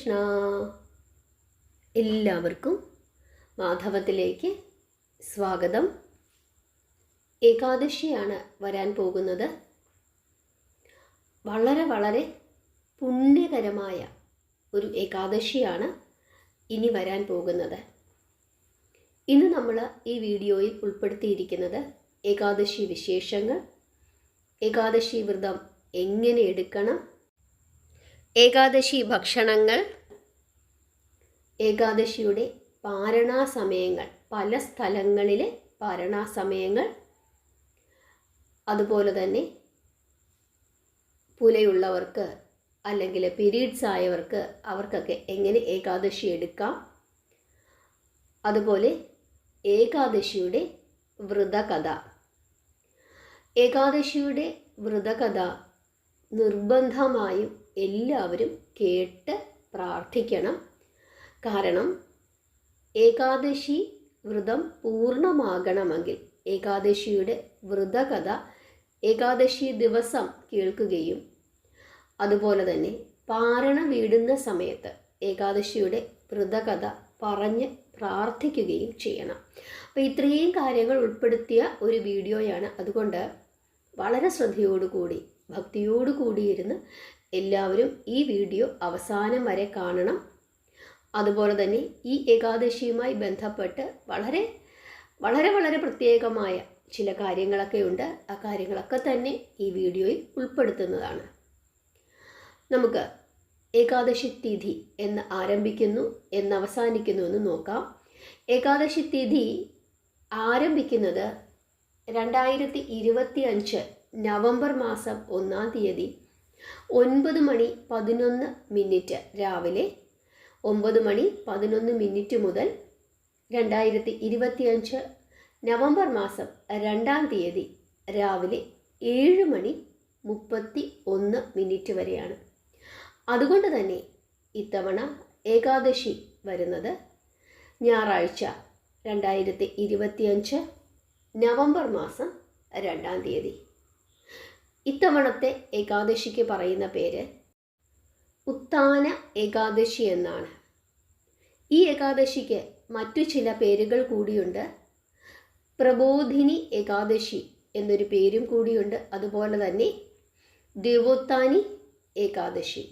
കൃഷ്ണ. എല്ലാവർക്കും മാധവത്തിലേക്ക് സ്വാഗതം. ഏകാദശിയാണ് വരാൻ പോകുന്നത്. വളരെ വളരെ പുണ്യകരമായ ഒരു ഏകാദശിയാണ് ഇനി വരാൻ പോകുന്നത്. ഇന്ന് നമ്മൾ ഈ വീഡിയോയിൽ ഉൾപ്പെടുത്തിയിരിക്കുന്നത് ഏകാദശി വിശേഷങ്ങൾ, ഏകാദശി വ്രതം എങ്ങനെ എടുക്കണം, ഏകാദശി ഭക്ഷണങ്ങൾ, ഏകാദശിയുടെ പാരണാസമയങ്ങൾ, പല സ്ഥലങ്ങളിലെ പാരണാസമയങ്ങൾ, അതുപോലെ തന്നെ പുലയുള്ളവർക്ക് അല്ലെങ്കിൽ പീരീഡ്സ് ആയവർക്ക് അവർക്കൊക്കെ എങ്ങനെ ഏകാദശി എടുക്കാം, അതുപോലെ ഏകാദശിയുടെ വ്രതകഥ. ഏകാദശിയുടെ വ്രതകഥ നിർബന്ധമായും എല്ലാവരും കേട്ട് പ്രാർത്ഥിക്കണം. കാരണം ഏകാദശി വ്രതം പൂർണ്ണമാകണമെങ്കിൽ ഏകാദശിയുടെ വ്രതകഥ ഏകാദശി ദിവസം കേൾക്കുകയും അതുപോലെ തന്നെ പാരണ വീടുന്ന സമയത്ത് ഏകാദശിയുടെ വ്രതകഥ പറഞ്ഞ് പ്രാർത്ഥിക്കുകയും ചെയ്യണം. അപ്പോൾ ഇത്രയും കാര്യങ്ങൾ ഉൾപ്പെടുത്തിയ ഒരു വീഡിയോയാണ്. അതുകൊണ്ട് വളരെ ശ്രദ്ധയോടുകൂടി ഭക്തിയോടുകൂടി ഇരുന്ന് എല്ലാവരും ഈ വീഡിയോ അവസാനം വരെ കാണണം. അതുപോലെ തന്നെ ഈ ഏകാദശിയുമായി ബന്ധപ്പെട്ട് വളരെ വളരെ വളരെ പ്രത്യേകമായ ചില കാര്യങ്ങളൊക്കെ ഉണ്ട്. ആ കാര്യങ്ങളൊക്കെ തന്നെ ഈ വീഡിയോയിൽ ഉൾപ്പെടുത്തുന്നതാണ്. നമുക്ക് ഏകാദശി തിഥി എന്ന് ആരംഭിക്കുന്നു എന്ന് അവസാനിക്കുന്നു എന്ന് നോക്കാം. ഏകാദശി തിഥി ആരംഭിക്കുന്നത് 2025 നവംബർ മാസം 1-ാം തീയതി 9:11 രാവിലെ 9:11 മുതൽ 2025 നവംബർ മാസം 2-ാം തീയതി രാവിലെ 7:31 വരെയാണ്. അതുകൊണ്ട് തന്നെ ഇത്തവണ ഏകാദശി വരുന്നത് ഞായറാഴ്ച 2025 നവംബർ മാസം 2-ാം തീയതി. ഇത്തവണത്തെ ഏകാദശിക്ക് പറയുന്ന പേര് ഉത്ഥാന ഏകാദശി എന്നാണ്. ഈ ഏകാദശിക്ക് മറ്റു ചില പേരുകൾ കൂടിയുണ്ട്. പ്രബോധിനി ഏകാദശി എന്നൊരു പേരും കൂടിയുണ്ട്. അതുപോലെ തന്നെ ദേവോത്ഥാനി ഏകാദശി.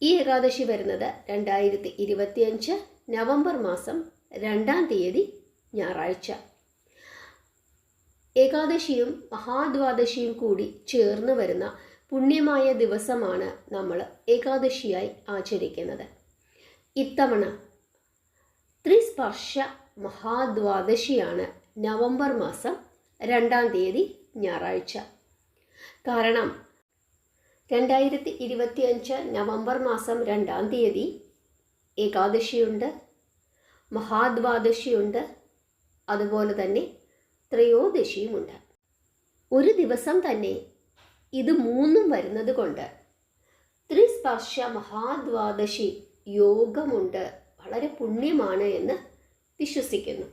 ഈ ഏകാദശി വരുന്നത് 2025 നവംബർ മാസം 2-ാം തീയതി ഞായറാഴ്ച. ഏകാദശിയും മഹാദ്വാദശിയും കൂടി ചേർന്ന് വരുന്ന പുണ്യമായ ദിവസമാണ് നമ്മൾ ഏകാദശിയായി ആചരിക്കുന്നത്. ഇത്തവണ ത്രിസ്പർശ മഹാദ്വാദശിയാണ് നവംബർ മാസം 2-ാം തീയതി ഞായറാഴ്ച. കാരണം 2025 നവംബർ മാസം 2-ാം തീയതി ഏകാദശിയുണ്ട്, മഹാദ്വാദശിയുണ്ട്, അതുപോലെ തന്നെ ത്രയോദശിയുമുണ്ട്. ഒരു ദിവസം തന്നെ ഇത് മൂന്നും വരുന്നത് കൊണ്ട് ത്രിസ്പർശ മഹാദ്വാദശി യോഗമുണ്ട്, വളരെ പുണ്യമാണ് എന്ന് വിശ്വസിക്കുന്നു.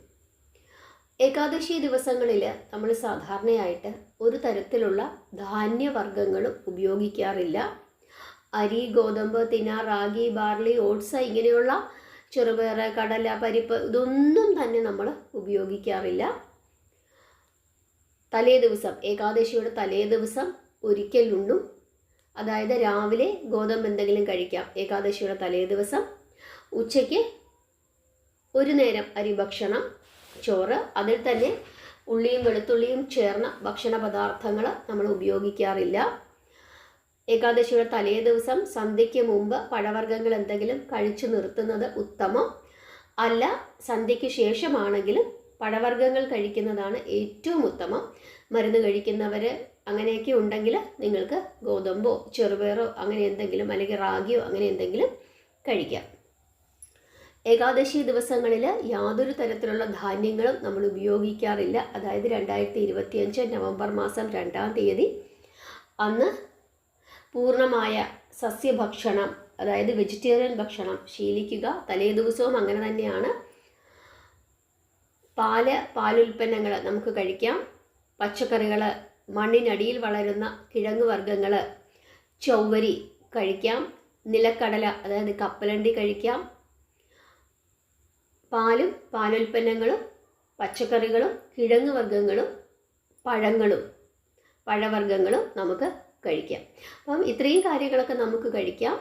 ഏകാദശി ദിവസങ്ങളിൽ നമ്മൾ സാധാരണയായിട്ട് ഒരു തരത്തിലുള്ള ധാന്യവർഗ്ഗങ്ങളും ഉപയോഗിക്കാറില്ല. അരി, ഗോതമ്പ്, തിന, റാഗി, ബാർലി, ഓട്സ് ഇങ്ങനെയുള്ള ചെറുപയർ, കടല, പരിപ്പ് ഇതൊന്നും തന്നെ നമ്മൾ ഉപയോഗിക്കാറില്ല. തലേ ദിവസം, ഏകാദശിയുടെ തലേ ദിവസം ഒരിക്കൽ ഉണ്ണും. അതായത് രാവിലെ ഗോതമ്പ് എന്തെങ്കിലും കഴിക്കാം ഏകാദശിയുടെ തലേ ദിവസം. ഉച്ചയ്ക്ക് ഒരു നേരം അരി ഭക്ഷണം, ചോറ്. അതിൽ തന്നെ ഉള്ളിയും വെളുത്തുള്ളിയും ചേർന്ന ഭക്ഷണ പദാർത്ഥങ്ങൾ നമ്മൾ ഉപയോഗിക്കാറില്ല. ഏകാദശിയുടെ തലേ ദിവസം സന്ധ്യയ്ക്ക് മുമ്പ് പഴവർഗ്ഗങ്ങൾ എന്തെങ്കിലും കഴിച്ചു നിർത്തുന്നത് ഉത്തമം. അല്ല, സന്ധ്യയ്ക്ക് ശേഷമാണെങ്കിലും പഴവർഗ്ഗങ്ങൾ കഴിക്കുന്നതാണ് ഏറ്റവും ഉത്തമം. മരുന്ന് കഴിക്കുന്നവർ അങ്ങനെയൊക്കെ ഉണ്ടെങ്കിൽ നിങ്ങൾക്ക് ഗോതമ്പോ ചെറുപയറോ അങ്ങനെ എന്തെങ്കിലും, അല്ലെങ്കിൽ റാഗിയോ അങ്ങനെ എന്തെങ്കിലും കഴിക്കാം. ഏകാദശി ദിവസങ്ങളിൽ യാതൊരു തരത്തിലുള്ള ധാന്യങ്ങളും നമ്മൾ ഉപയോഗിക്കാറില്ല. അതായത് 2025 നവംബർ മാസം 2-ാം തീയതി അന്ന് പൂർണ്ണമായ സസ്യഭക്ഷണം, അതായത് വെജിറ്റേറിയൻ ഭക്ഷണം ശീലിക്കുക. തലേ ദിവസവും അങ്ങനെ തന്നെയാണ്. പാലുൽപ്പന്നങ്ങൾ നമുക്ക് കഴിക്കാം. പച്ചക്കറികൾ, മണ്ണിനടിയിൽ വളരുന്ന കിഴങ്ങ് വർഗ്ഗങ്ങൾ, ചൗവരി കഴിക്കാം. നിലക്കടല അതായത് കപ്പലണ്ടി കഴിക്കാം. പാലും പാലുൽപ്പന്നങ്ങളും പച്ചക്കറികളും കിഴങ്ങ് വർഗ്ഗങ്ങളും പഴവർഗ്ഗങ്ങളും നമുക്ക് കഴിക്കാം. അപ്പം ഇത്രയും കാര്യങ്ങളൊക്കെ നമുക്ക് കഴിക്കാം.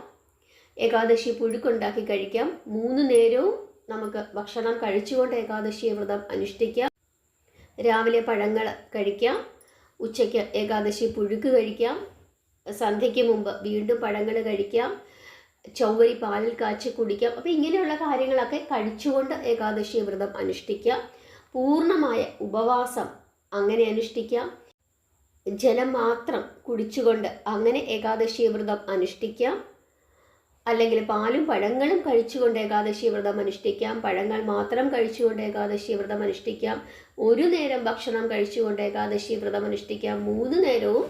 ഏകാദശി പുഴുക്കുണ്ടാക്കി കഴിക്കാം. 3 നേരവും നമുക്ക് ഭക്ഷണം കഴിച്ചുകൊണ്ട് ഏകാദശി വ്രതം അനുഷ്ഠിക്കാം. രാവിലെ പഴങ്ങൾ കഴിക്കാം, ഉച്ചയ്ക്ക് ഏകാദശി പുഴുക്ക് കഴിക്കാം, സന്ധ്യയ്ക്ക് മുമ്പ് വീണ്ടും പഴങ്ങൾ കഴിക്കാം, ചൊവ്വരി പാലിൽ കാച്ചി കുടിക്കാം. അപ്പോൾ ഇങ്ങനെയുള്ള കാര്യങ്ങളൊക്കെ കഴിച്ചുകൊണ്ട് ഏകാദശി വ്രതം അനുഷ്ഠിക്കാം. പൂർണ്ണമായ ഉപവാസം അങ്ങനെ അനുഷ്ഠിക്കാം. ജലം മാത്രം കുടിച്ചുകൊണ്ട് അങ്ങനെ ഏകാദശി വ്രതം അനുഷ്ഠിക്കാം. അല്ലെങ്കിൽ പാലും പഴങ്ങളും കഴിച്ചുകൊണ്ട് ഏകാദശി വ്രതം അനുഷ്ഠിക്കാം. പഴങ്ങൾ മാത്രം കഴിച്ചുകൊണ്ട് ഏകാദശി വ്രതം അനുഷ്ഠിക്കാം. 1 നേരം ഭക്ഷണം കഴിച്ചുകൊണ്ട് ഏകാദശി വ്രതം അനുഷ്ഠിക്കാം. 3 നേരവും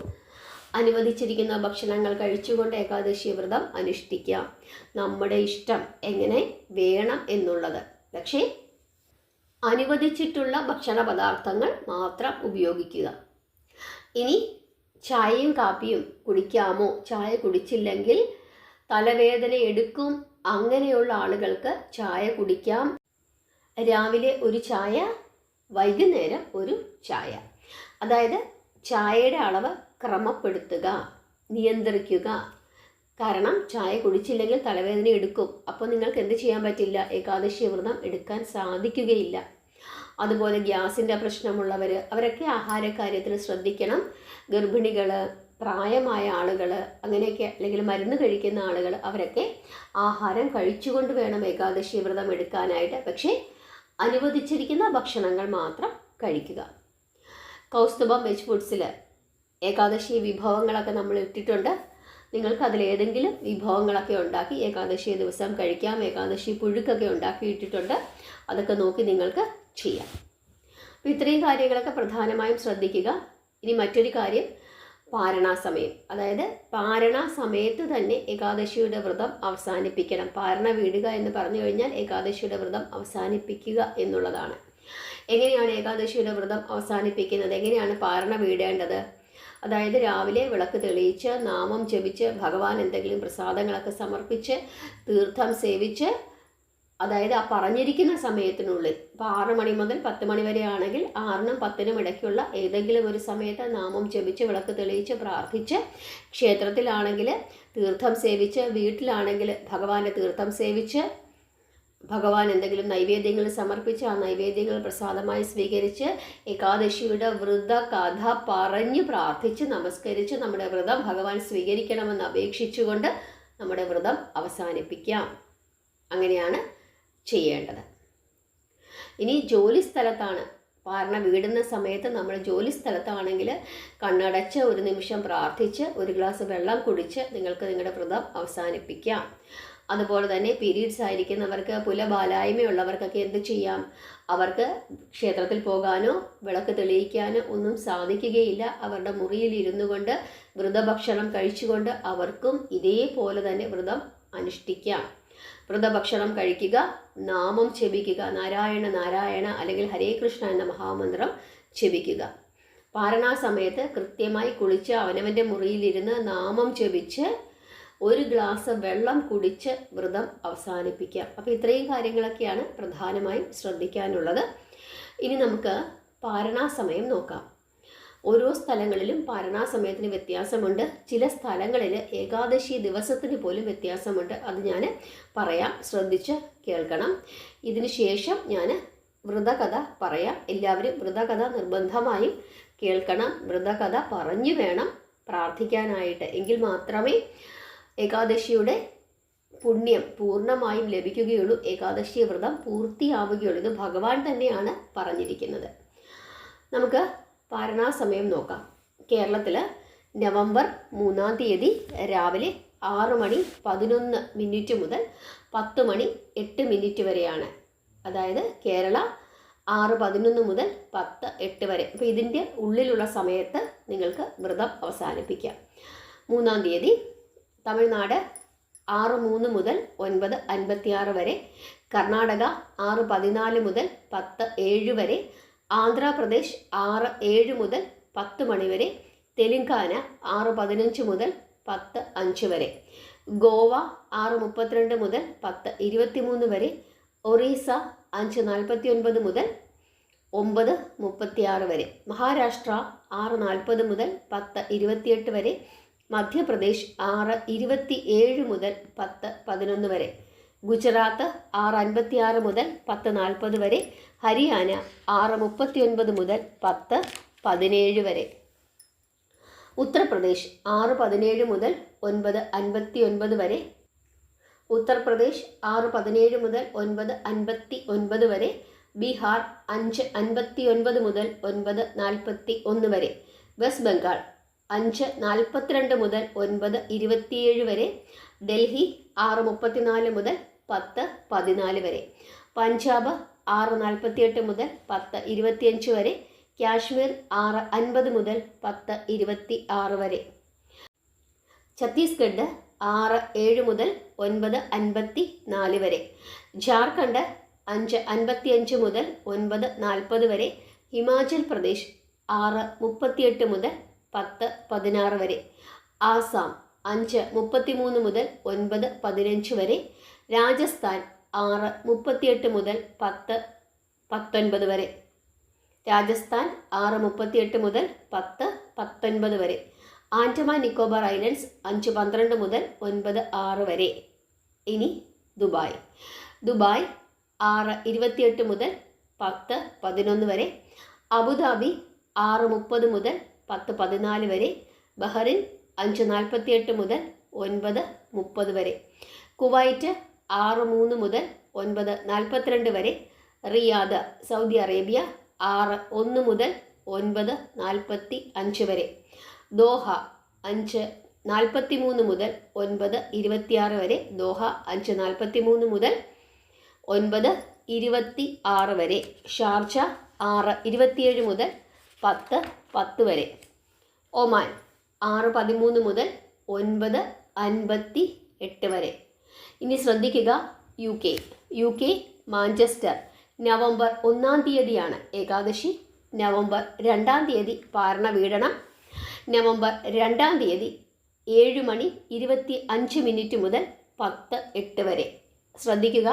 അനുവദിച്ചിരിക്കുന്ന ഭക്ഷണങ്ങൾ കഴിച്ചുകൊണ്ട് ഏകാദശി വ്രതം അനുഷ്ഠിക്കാം. നമ്മുടെ ഇഷ്ടം എങ്ങനെ വേണം എന്നുള്ളത്. പക്ഷേ അനുവദിച്ചിട്ടുള്ള ഭക്ഷണ പദാർത്ഥങ്ങൾ മാത്രം ഉപയോഗിക്കുക. ഇനി ചായയും കാപ്പിയും കുടിക്കാമോ? ചായ കുടിച്ചില്ലെങ്കിൽ തലവേദന എടുക്കും. അങ്ങനെയുള്ള ആളുകൾക്ക് ചായ കുടിക്കാം. രാവിലെ ഒരു ചായ, വൈകുന്നേരം ഒരു ചായ. അതായത് ചായയുടെ അളവ് ക്രമപ്പെടുത്തുക, നിയന്ത്രിക്കുക. കാരണം ചായ കുടിച്ചില്ലെങ്കിൽ തലവേദന എടുക്കും. അപ്പോൾ നിങ്ങൾക്ക് എന്ത് ചെയ്യാൻ പറ്റില്ല? ഏകാദശി വ്രതം എടുക്കാൻ സാധിക്കുകയില്ല. അതുപോലെ ഗ്യാസിൻ്റെ പ്രശ്നമുള്ളവർ, അവരൊക്കെ ആഹാരക്കാര്യത്തിൽ ശ്രദ്ധിക്കണം. ഗർഭിണികൾ, പ്രായമായ ആളുകൾ, അങ്ങനെയൊക്കെ, അല്ലെങ്കിൽ മരുന്ന് കഴിക്കുന്ന ആളുകൾ, അവരൊക്കെ ആഹാരം കഴിച്ചുകൊണ്ട് വേണം ഏകാദശി വ്രതം എടുക്കാനായിട്ട്. പക്ഷേ അനുവദിച്ചിരിക്കുന്ന ഭക്ഷണങ്ങൾ മാത്രം കഴിക്കുക. കൗസ്തുഭം വെജ് ഫുഡ്സിൽ ഏകാദശി വിഭവങ്ങളൊക്കെ നമ്മൾ ഇട്ടിട്ടുണ്ട്. നിങ്ങൾക്ക് അതിലേതെങ്കിലും വിഭവങ്ങളൊക്കെ ഉണ്ടാക്കി ഏകാദശി ദിവസം കഴിക്കാം. ഏകാദശി പുഴുക്കൊക്കെ ഉണ്ടാക്കി ഇട്ടിട്ടുണ്ട്. അതൊക്കെ നോക്കി നിങ്ങൾക്ക് ചെയ്യാം. അപ്പോൾ ഇത്രയും കാര്യങ്ങളൊക്കെ പ്രധാനമായും ശ്രദ്ധിക്കുക. ഇനി മറ്റൊരു കാര്യം, പാരണാസമയം. അതായത് പാരണാസമയത്ത് തന്നെ ഏകാദശിയുടെ വ്രതം അവസാനിപ്പിക്കണം. പാരണ വീടുക എന്ന് പറഞ്ഞു കഴിഞ്ഞാൽ ഏകാദശിയുടെ വ്രതം അവസാനിപ്പിക്കുക എന്നുള്ളതാണ്. എങ്ങനെയാണ് ഏകാദശിയുടെ വ്രതം അവസാനിപ്പിക്കുന്നത്? എങ്ങനെയാണ് പാരണ വീടേണ്ടത്? അതായത് രാവിലെ വിളക്ക് തെളിയിച്ച് നാമം ജപിച്ച് ഭഗവാൻ എന്തെങ്കിലും പ്രസാദങ്ങളൊക്കെ സമർപ്പിച്ച് തീർത്ഥം സേവിച്ച്, അതായത് ആ പറഞ്ഞിരിക്കുന്ന സമയത്തിനുള്ളിൽ, ഇപ്പോൾ 6 മണി മുതൽ 10 മണി വരെ ആണെങ്കിൽ 6-നും 10-നും ഇടയ്ക്കുള്ള ഏതെങ്കിലും ഒരു സമയത്ത് നാമം ജപിച്ച് വിളക്ക് തെളിയിച്ച് പ്രാർത്ഥിച്ച്, ക്ഷേത്രത്തിലാണെങ്കിൽ തീർത്ഥം സേവിച്ച്, വീട്ടിലാണെങ്കിൽ ഭഗവാന്റെ തീർത്ഥം സേവിച്ച്, ഭഗവാൻ എന്തെങ്കിലും നൈവേദ്യങ്ങൾ സമർപ്പിച്ച് ആ നൈവേദ്യങ്ങൾ പ്രസാദമായി സ്വീകരിച്ച് ഏകാദശിയുടെ വ്രത കഥ പറഞ്ഞ് പ്രാർത്ഥിച്ച് നമസ്കരിച്ച് നമ്മുടെ വ്രതം ഭഗവാൻ സ്വീകരിക്കണമെന്ന് അപേക്ഷിച്ചുകൊണ്ട് നമ്മുടെ വ്രതം അവസാനിപ്പിക്കാം. അങ്ങനെയാണ് ചെയ്യേണ്ടത്. ഇനി ജോലി സ്ഥലത്താണ് പാരണ വീടുന്ന സമയത്ത്, നമ്മൾ ജോലി സ്ഥലത്താണെങ്കിൽ കണ്ണടച്ച് 1 നിമിഷം പ്രാർത്ഥിച്ച് 1 ഗ്ലാസ് വെള്ളം കുടിച്ച് നിങ്ങൾക്ക് നിങ്ങളുടെ വ്രതം അവസാനിപ്പിക്കാം. അതുപോലെ തന്നെ പീരീഡ്സ് ആയിരിക്കുന്നവർക്ക്, പുലബാലായ്മയുള്ളവർക്കൊക്കെ എന്ത് ചെയ്യാം? അവർക്ക് ക്ഷേത്രത്തിൽ പോകാനോ വിളക്ക് തെളിയിക്കാനോ ഒന്നും സാധിക്കുകയില്ല. അവരുടെ മുറിയിൽ ഇരുന്നു കൊണ്ട് വ്രതഭക്ഷണം കഴിച്ചുകൊണ്ട് അവർക്കും ഇതേപോലെ തന്നെ വ്രതം അനുഷ്ഠിക്കാം. വ്രതഭക്ഷണം കഴിക്കുക, നാമം ജപിക്കുക, നാരായണ നാരായണ അല്ലെങ്കിൽ ഹരേ കൃഷ്ണ എന്ന മഹാമന്ത്രം ജപിക്കുക. പാരണാ സമയത്ത് കൃത്യമായി കുളിച്ച് അവനവൻ്റെ മുറിയിലിരുന്ന് നാമം ജപിച്ച് 1 ഗ്ലാസ് വെള്ളം കുടിച്ച് വ്രതം അവസാനിപ്പിക്കാം. അപ്പോൾ ഇത്രയും കാര്യങ്ങളൊക്കെയാണ് പ്രധാനമായും ശ്രദ്ധിക്കാനുള്ളത്. ഇനി നമുക്ക് പാരണാ സമയം നോക്കാം. ഓരോ സ്ഥലങ്ങളിലും പാരണാ സമയത്തിന് വ്യത്യാസമുണ്ട്. ചില സ്ഥലങ്ങളിൽ ഏകാദശി ദിവസത്തിന് പോലും വ്യത്യാസമുണ്ട്. അത് ഞാൻ പറയാം, ശ്രദ്ധിച്ച് കേൾക്കണം. ഇതിന് ശേഷം ഞാൻ വ്രതകഥ പറയാം. എല്ലാവരും വ്രതകഥ നിർബന്ധമായും കേൾക്കണം. വ്രതകഥ പറഞ്ഞു വേണം പ്രാർത്ഥിക്കാനായിട്ട്. എങ്കിൽ മാത്രമേ ഏകാദശിയുടെ പുണ്യം പൂർണ്ണമായും ലഭിക്കുകയുള്ളൂ. ഏകാദശി വ്രതം പൂർത്തിയാവുകയുള്ളൂ. ഇത് ഭഗവാൻ തന്നെയാണ് പറഞ്ഞിരിക്കുന്നത്. നമുക്ക് പാരണാ സമയം നോക്കാം. കേരളത്തിൽ നവംബർ 3-ാം തീയതി രാവിലെ 6 മണി 11 മിനിറ്റ് മുതൽ 10 മണി 8 മിനിറ്റ് വരെയാണ്. അതായത് കേരള 6:11 മുതൽ 10:08 വരെ. അപ്പോൾ ഇതിൻ്റെ ഉള്ളിലുള്ള സമയത്ത് നിങ്ങൾക്ക് വ്രതം അവസാനിപ്പിക്കാം. 3-ാം തീയതി തമിഴ്നാട് 6:03 മുതൽ 9:56 വരെ, കർണാടക 6:14 മുതൽ 10:07 വരെ, ആന്ധ്രാപ്രദേശ് 6:07 മുതൽ 10 മണി വരെ, തെലുങ്കാന 6:15 മുതൽ 10:05 വരെ. ഗോവ 6:32 മുതൽ 10:23 വരെ. ഒറീസ 5:49 മുതൽ 9:36 വരെ. മഹാരാഷ്ട്ര 6:40 മുതൽ 10:28 വരെ. മധ്യപ്രദേശ് 6:27 മുതൽ 10:11 വരെ. ഗുജറാത്ത് 6:56 മുതൽ 10:40 വരെ. ഹരിയാന 6:39 മുതൽ 10:17 വരെ. ഉത്തർപ്രദേശ് 6:17 മുതൽ 9:59 വരെ. ഉത്തർപ്രദേശ് 6:17 മുതൽ 9:59 വരെ. ബീഹാർ 5:59 മുതൽ 9:41 വരെ. വെസ്റ്റ് ബംഗാൾ 5:42 മുതൽ 9:27 വരെ. ഡൽഹി 6:34 മുതൽ 10:14 വരെ. പഞ്ചാബ് 6:48 മുതൽ 10:25 വരെ. കാശ്മീർ 6:50 മുതൽ 10:26 വരെ. ഛത്തീസ്ഗഡ് 6:07 മുതൽ 9:54 വരെ. ജാർഖണ്ഡ് 5:55 മുതൽ 9:40 വരെ. ഹിമാചൽ പ്രദേശ് 6:38 മുതൽ 10:16 വരെ. ആസാം 5:33 മുതൽ 9:15 വരെ. രാജസ്ഥാൻ 6:38 മുതൽ 10:19 വരെ. രാജസ്ഥാൻ 6:38 മുതൽ 10:19 വരെ. ആൻഡമാൻ നിക്കോബാർ ഐലൻഡ്സ് 5:12 മുതൽ 9:06 വരെ. ഇനി ദുബായ്. ദുബായ് 6:28 മുതൽ 10:11 വരെ. അബുദാബി 6:30 മുതൽ 10:14 വരെ. ബഹ്റിൻ 5:48 മുതൽ 9:30 വരെ. കുവൈറ്റ് 6:03 മുതൽ 9:42 വരെ. റിയാദ് സൗദി അറേബ്യ 6:01 മുതൽ 9:45 വരെ. ദോഹ 5:43 മുതൽ 9:26 വരെ. ദോഹ 5:43 മുതൽ 9:26 വരെ. ഷാർജ 6:27 മുതൽ 10:10 വരെ. ഒമാൻ 6:13 മുതൽ 9:58 വരെ. ഇനി ശ്രദ്ധിക്കുക, യു കെ മാഞ്ചസ്റ്റർ നവംബർ 1-ാം തീയതിയാണ് ഏകാദശി. നവംബർ 2-ാം തീയതി പാരണ വീടണം. നവംബർ 2-ാം തീയതി 7:25 മുതൽ 10:08 വരെ. ശ്രദ്ധിക്കുക,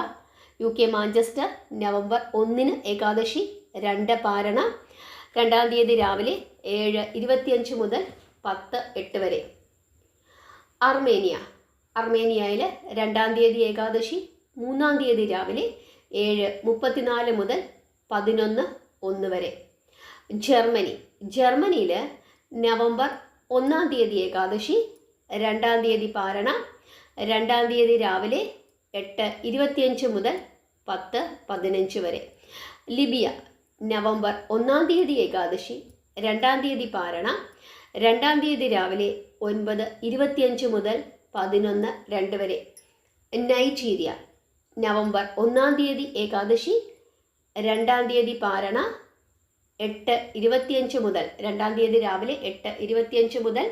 യു കെ മാഞ്ചസ്റ്റർ നവംബർ 1-ന് ഏകാദശി, 2 പാരണ, 2-ാം തീയതി രാവിലെ 7:25 മുതൽ 10:08 വരെ. അർമേനിയയിൽ 2-ാം തീയതി ഏകാദശി, 3-ാം തീയതി രാവിലെ 7:34 മുതൽ 11:01 വരെ. ജർമ്മനിയിൽ നവംബർ 1-ാം തീയതി ഏകാദശി, 2-ാം തീയതി പാരണ, 2-ാം തീയതി രാവിലെ 8:25 മുതൽ 10:15 വരെ. ലിബിയ നവംബർ 1-ാം തീയതി ഏകാദശി, 2-ാം തീയതി പാരണ, 2-ാം തീയതി രാവിലെ 9:25 മുതൽ 11:02 വരെ. നൈജീരിയ നവംബർ 1-ാം തീയതി ഏകാദശി, 2-ാം തീയതി പാരണ, 8:25 മുതൽ 2-ാം തീയതി രാവിലെ 8:25 മുതൽ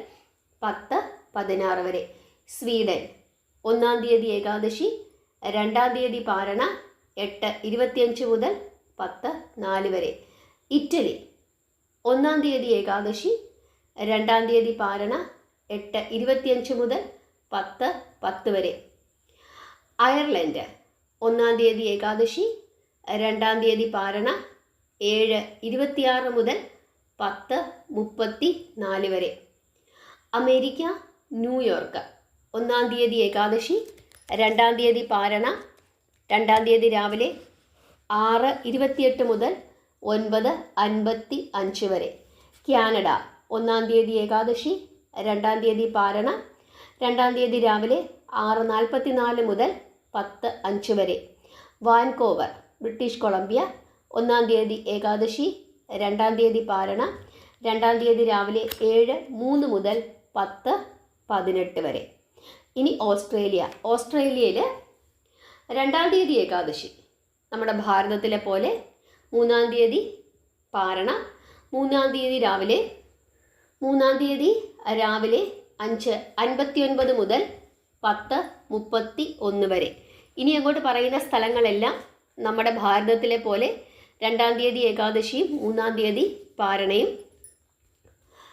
10:16 വരെ. സ്വീഡൻ 1-ാം തീയതി ഏകാദശി, 2-ാം തീയതി പാരണ, 8:25 മുതൽ 10:04 വരെ. ഇറ്റലി 1-ാം തീയതി ഏകാദശി, 2-ാം തീയതി പാരണ, 8:25 മുതൽ 10:10 വരെ. അയർലൻഡ് 1-ാം തീയതി ഏകാദശി, 2-ാം തീയതി പാരണ, 7:26 മുതൽ 10:34 വരെ. അമേരിക്ക ന്യൂയോർക്ക് 1-ാം തീയതി ഏകാദശി, 2-ാം തീയതി പാരണ, 2-ാം തീയതി രാവിലെ 6:28 മുതൽ 9:55 വരെ. കാനഡ 1-ാം തീയതി ഏകാദശി, 2-ാം തീയതി പാരണ, 2-ാം തീയതി രാവിലെ 6:44 മുതൽ 10:05 വരെ. വാൻകോവർ ബ്രിട്ടീഷ് കൊളംബിയ 1-ാം തീയതി ഏകാദശി, 2-ാം തീയതി പാരണ, 2-ാം തീയതി രാവിലെ 7:03 മുതൽ 10:18 വരെ. ഇനി ഓസ്ട്രേലിയയിൽ 2-ാം തീയതി ഏകാദശി, നമ്മുടെ ഭാരതത്തിലെ പോലെ 3-ാം തീയതി പാരണ, 3-ാം തീയതി രാവിലെ 5:59 മുതൽ 10:31 വരെ. ഇനി അങ്ങോട്ട് പറയുന്ന സ്ഥലങ്ങളെല്ലാം നമ്മുടെ ഭാരതത്തിലെ പോലെ 2-ാം തീയതി ഏകാദശിയും 3-ാം തീയതി പാരണയും.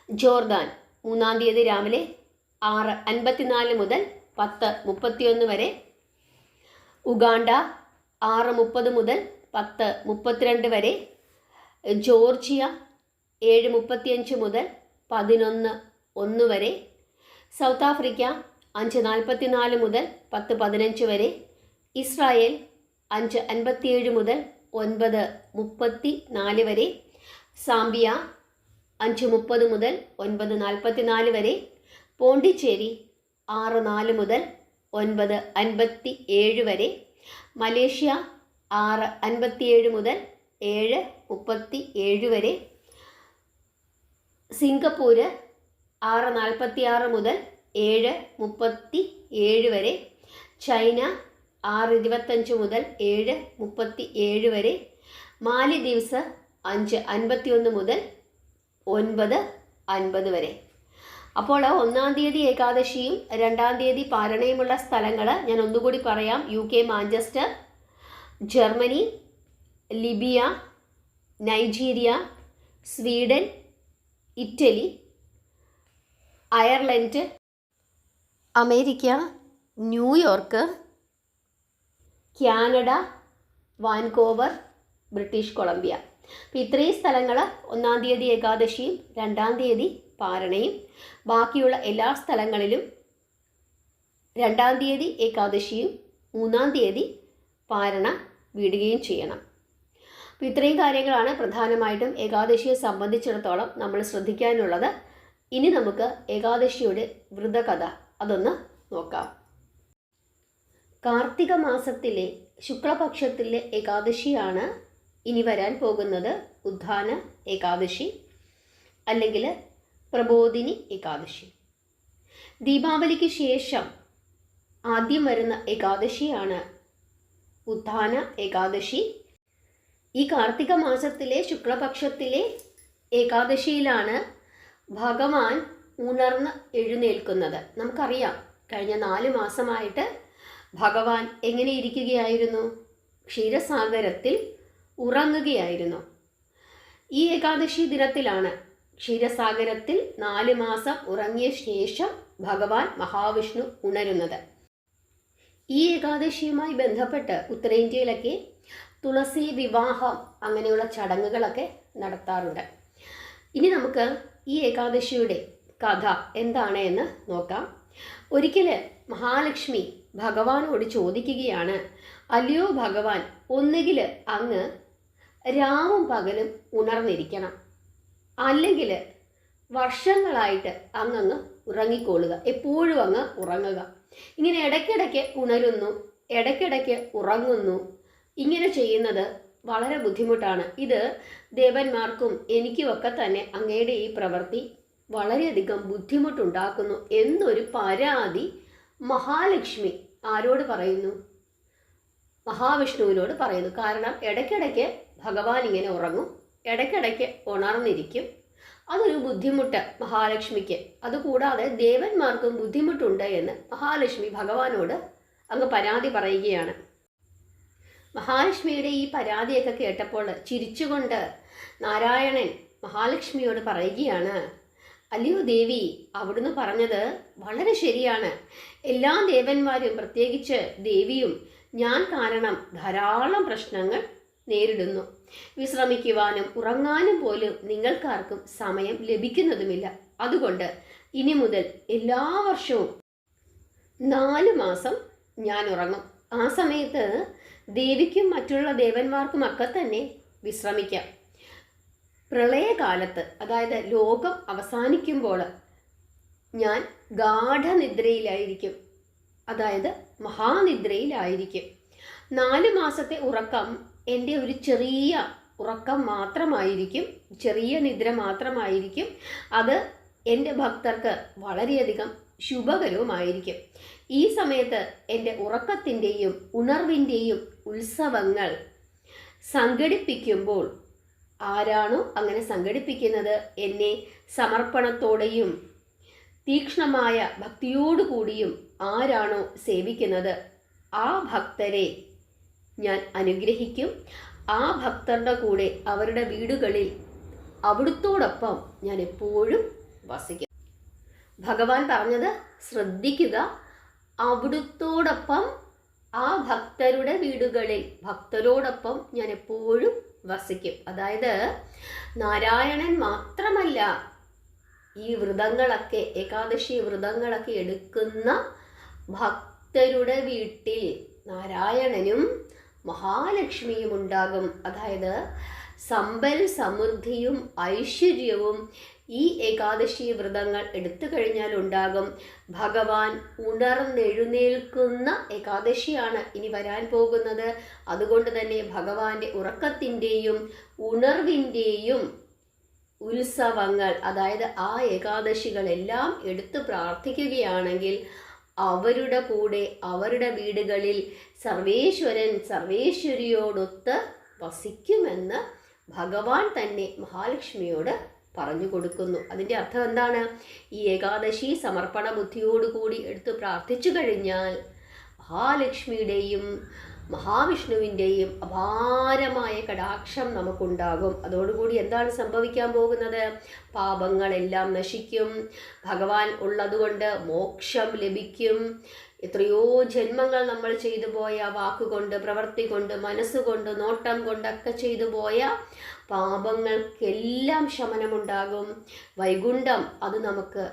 ജോർദാൻ 3-ാം തീയതി രാവിലെ 6:54 മുതൽ 10:31 വരെ. ഉഗാണ്ട 6:30 മുതൽ 10:32 വരെ. ജോർജിയ 7:35 മുതൽ 11:01 വരെ. സൗത്ത് ആഫ്രിക്ക 5:44 മുതൽ 10:15 വരെ. ഇസ്രായേൽ 5:57 മുതൽ 9:34 വരെ. സാംബിയ 5:30 മുതൽ 9:44 വരെ. പോണ്ടിച്ചേരി 6:04 മുതൽ 9:57 വരെ. മലേഷ്യ 6:57 മുതൽ 7:37 വരെ. സിംഗപ്പൂർ 6:46 മുതൽ 7:37 വരെ. ചൈന 6:25 മുതൽ 7:37 വരെ. മാലിദ്വീപ്സ് 5:51 മുതൽ 9:50 വരെ. അപ്പോൾ 1-ാം തീയതി ഏകാദശിയും 2-ാം തീയതി പാരണയുമുള്ള സ്ഥലങ്ങൾ ഞാൻ ഒന്നുകൂടി പറയാം. UK Manchester, Germany, Libya, Nigeria, Sweden, Italy, Ireland, America, New York, Canada, വാൻകോവർ, British Columbia. അപ്പോൾ ഇത്രയും സ്ഥലങ്ങൾ 1-ാം തീയതി ഏകാദശിയും 2-ാം തീയതി പാരണയും. ബാക്കിയുള്ള എല്ലാ സ്ഥലങ്ങളിലും 2-ാം തീയതി ഏകാദശിയും 3-ാം തീയതി പാരണ വിടുകയും ചെയ്യണം. അപ്പോൾ ഇത്രയും കാര്യങ്ങളാണ് പ്രധാനമായിട്ടും ഏകാദശിയെ സംബന്ധിച്ചിടത്തോളം നമ്മൾ ശ്രദ്ധിക്കാനുള്ളത്. ഇനി നമുക്ക് ഏകാദശിയുടെ വ്രതകഥ അതൊന്ന് നോക്കാം. കാർത്തിക മാസത്തിലെ ശുക്ലപക്ഷത്തിലെ ഏകാദശിയാണ് ഇനി വരാൻ പോകുന്നത് ഉദ്ധാന ഏകാദശി അല്ലെങ്കിൽ പ്രബോധിനി ഏകാദശി. ദീപാവലിക്ക് ശേഷം ആദ്യം വരുന്ന ഏകാദശിയാണ് ഉദ്ധാന ഏകാദശി. ഈ കാർത്തിക മാസത്തിലെ ശുക്ലപക്ഷത്തിലെ ഏകാദശിയിലാണ് ഭഗവാൻ ഉണർന്ന് എഴുന്നേൽക്കുന്നത്. നമുക്കറിയാം, കഴിഞ്ഞ 4 മാസമായിട്ട് ഭഗവാൻ എങ്ങനെ ഇരിക്കുകയായിരുന്നു? ക്ഷീരസാഗരത്തിൽ ഉറങ്ങുകയായിരുന്നു. ഈ ഏകാദശി ദിനത്തിലാണ് ക്ഷീരസാഗരത്തിൽ 4 മാസം ഉറങ്ങിയ ശേഷം ഭഗവാൻ മഹാവിഷ്ണു ഉണരുന്നത്. ഈ ഏകാദശിയുമായി ബന്ധപ്പെട്ട് ഉത്തരേന്ത്യയിലൊക്കെ തുളസി വിവാഹം അങ്ങനെയുള്ള ചടങ്ങുകളൊക്കെ നടത്താറുണ്ട്. ഇനി നമുക്ക് ഈ ഏകാദശിയുടെ കഥ എന്താണ് എന്ന് നോക്കാം. ഒരിക്കൽ മഹാലക്ഷ്മി ഭഗവാനോട് ചോദിക്കുകയാണ്, അല്ലയോ ഭഗവാൻ, ഒന്നുകിൽ അങ്ങ് രാവും പകലും ഉണർന്നിരിക്കണം, അല്ലെങ്കിൽ വർഷങ്ങളായിട്ട് അങ്ങ് ഉറങ്ങിക്കൊള്ളുക, എപ്പോഴും അങ്ങ് ഉറങ്ങുക. ഇങ്ങനെ ഇടയ്ക്കിടയ്ക്ക് ഉണരുന്നു, ഇടയ്ക്കിടയ്ക്ക് ഉറങ്ങുന്നു, ഇങ്ങനെ ചെയ്യുന്നത് വളരെ ബുദ്ധിമുട്ടാണ്. ഇത് ദേവന്മാർക്കും എനിക്കുമൊക്കെ തന്നെ അങ്ങയുടെ ഈ പ്രവൃത്തി വളരെയധികം ബുദ്ധിമുട്ടുണ്ടാക്കുന്നു എന്നൊരു പരാതി മഹാലക്ഷ്മി ആരോട് പറയുന്നു? മഹാവിഷ്ണുവിനോട് പറയുന്നു. കാരണം ഇടയ്ക്കിടയ്ക്ക് ഭഗവാൻ ഇങ്ങനെ ഉറങ്ങും, ഇടയ്ക്കിടയ്ക്ക് ഉണർന്നിരിക്കും. അതൊരു ബുദ്ധിമുട്ട് മഹാലക്ഷ്മിക്ക്. അതുകൂടാതെ ദേവന്മാർക്കും ബുദ്ധിമുട്ടുണ്ട് എന്ന് മഹാലക്ഷ്മി ഭഗവാനോട് അങ്ങ് പരാതി പറയുകയാണ്. മഹാലക്ഷ്മിയുടെ ഈ പരാതിയൊക്കെ കേട്ടപ്പോൾ ചിരിച്ചുകൊണ്ട് നാരായണൻ മഹാലക്ഷ്മിയോട് പറയുകയാണ്, അല്ലയോ ദേവി, അവിടുന്ന് പറഞ്ഞത് വളരെ ശരിയാണ്. എല്ലാ ദേവന്മാരും, പ്രത്യേകിച്ച് ദേവിയും ഞാൻ കാരണം ധാരാളം പ്രശ്നങ്ങൾ നേരിടുന്നു. വിശ്രമിക്കുവാനും ഉറങ്ങാനും പോലും നിങ്ങൾക്കാർക്കും സമയം ലഭിക്കുന്നതുമില്ല. അതുകൊണ്ട് ഇനി മുതൽ എല്ലാ വർഷവും 4 മാസം ഞാൻ ഉറങ്ങും. ആ സമയത്ത് ദേവിക്കും മറ്റുള്ള ദേവന്മാർക്കുമൊക്കെ തന്നെ വിശ്രമിക്കാം. പ്രളയകാലത്ത്, അതായത് ലോകം അവസാനിക്കുമ്പോൾ ഞാൻ ഗാഠനിദ്രയിലായിരിക്കും, അതായത് മഹാനിദ്രയിലായിരിക്കും. 4 മാസത്തെ ഉറക്കം എൻ്റെ ഒരു ചെറിയ ഉറക്കം മാത്രമായിരിക്കും, ചെറിയ നിദ്ര മാത്രമായിരിക്കും. അത് എൻ്റെ ഭക്തർക്ക് വളരെയധികം ശുഭകരവുമായിരിക്കും. ഈ സമയത്ത് എൻ്റെ ഉറക്കത്തിൻ്റെയും ഉണർവിൻ്റെയും ഉത്സവങ്ങൾ സംഘടിപ്പിക്കുമ്പോൾ ആരാണോ അങ്ങനെ സംഘടിപ്പിക്കുന്നത്, എന്നെ സമർപ്പണത്തോടെയും തീക്ഷ്ണമായ ഭക്തിയോടുകൂടിയും ആരാണോ സേവിക്കുന്നത്, ആ ഭക്തരെ ഞാൻ അനുഗ്രഹിക്കും. ആ ഭക്തരുടെ കൂടെ അവരുടെ വീടുകളിൽ അവിടുത്തോടൊപ്പം ഞാൻ എപ്പോഴും വസിക്കും. ഭഗവാൻ പറഞ്ഞത് ശ്രദ്ധിക്കുക. അവിടുത്തോടൊപ്പം ആ ഭക്തരുടെ വീടുകളിൽ ഭക്തരോടൊപ്പം ഞാൻ എപ്പോഴും വസിക്കും. അതായത് നാരായണൻ മാത്രമല്ല, ഈ വ്രതങ്ങളൊക്കെ ഏകാദശി വ്രതങ്ങളൊക്കെ എടുക്കുന്ന ഭക്തരുടെ വീട്ടിൽ നാരായണനും മഹാലക്ഷ്മിയും ഉണ്ടാകും. അതായത് സമ്പൽ സമൃദ്ധിയും ഐശ്വര്യവും ഈ ഏകാദശി വ്രതങ്ങൾ എടുത്തു കഴിഞ്ഞാൽ ഉണ്ടാകും. ഭഗവാൻ ഉണർന്നെഴുന്നേൽക്കുന്ന ഏകാദശിയാണ് ഇനി വരാൻ പോകുന്നത്. അതുകൊണ്ട് തന്നെ ഭഗവാന്റെ ഉറക്കത്തിൻ്റെയും ഉണർവിൻ്റെയും ഉത്സവങ്ങൾ, അതായത് ആ ഏകാദശികളെല്ലാം എടുത്ത് പ്രാർത്ഥിക്കുകയാണെങ്കിൽ അവരുടെ കൂടെ അവരുടെ വീടുകളിൽ സർവേശ്വരൻ സർവേശ്വരിയോടൊത്ത് വസിക്കുമെന്ന് ഭഗവാൻ തന്നെ മഹാലക്ഷ്മിയോട് പറഞ്ഞു കൊടുക്കുന്നു. അതിൻ്റെ അർത്ഥം എന്താണ്? ഈ ഏകാദശി സമർപ്പണ ബുദ്ധിയോടുകൂടി എടുത്ത് പ്രാർത്ഥിച്ചു കഴിഞ്ഞാൽ മഹാലക്ഷ്മിയുടെയും മഹാവിഷ്ണുവിൻ്റെയും അപാരമായ കടാക്ഷം നമുക്കുണ്ടാകും. അതോടുകൂടി എന്താണ് സംഭവിക്കാൻ പോകുന്നത്? പാപങ്ങളെല്ലാം നശിക്കും. ഭഗവാൻ ഉള്ളതുകൊണ്ട് മോക്ഷം ലഭിക്കും. എത്രയോ ജന്മങ്ങൾ നമ്മൾ ചെയ്തു പോയ വാക്കുകൊണ്ട്, പ്രവൃത്തി കൊണ്ട്, മനസ്സുകൊണ്ട്, നോട്ടം കൊണ്ടൊക്കെ ചെയ്തു പോയ പാപങ്ങൾക്കെല്ലാം ശമനമുണ്ടാകും. വൈകുണ്ഠം അത് നമുക്ക്